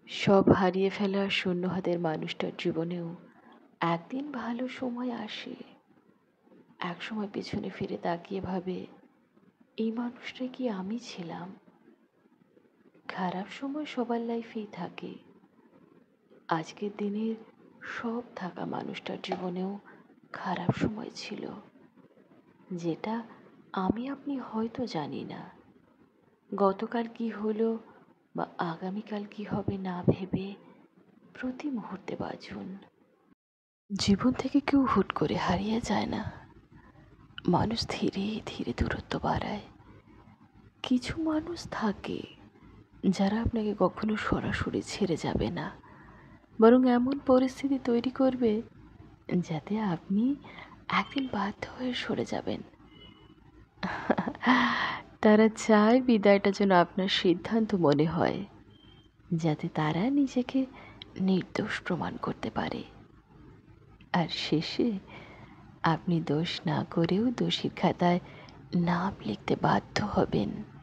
সব হারিয়ে ফেলা শূন্য হাতের মানুষটার জীবনেও একদিন ভালো সময় আসে। একসময় পেছনে ফিরে তাকিয়ে ভাবে, এই মানুষটা কি আমি ছিলাম? খারাপ সময় সবার লাইফেই থাকে। আজকের দিনের সব থাকা মানুষটার জীবনেও খারাপ সময় ছিল, যেটা আমি আপনি হয়তো জানি না। গতকাল কি হলো বা আগামীকাল কি হবে না ভেবে প্রতি মুহূর্তে বাঁচুন। জীবন থেকে কেউ হুট করে হারিয়ে যায় না। মানুষ ধীরে ধীরে দূরত্ব বাড়ায়। কিছু মানুষ থাকে যারা আপনাকে কখনো সরাসরি ছেড়ে যাবে না, বরং এমন পরিস্থিতি তৈরি করবে যাতে আপনি একদিন বাধ্য হয়ে সরে যাবেন। তারা চায় বিদায়টা যেন আপনার সিদ্ধান্ত মনে হয়, যাতে তারা নিজেকে নির্দোষ প্রমাণ করতে পারে। আর শেষে আপনি দোষ না করেও দোষীর খাতায় নাম লিখতে বাধ্য হবেন।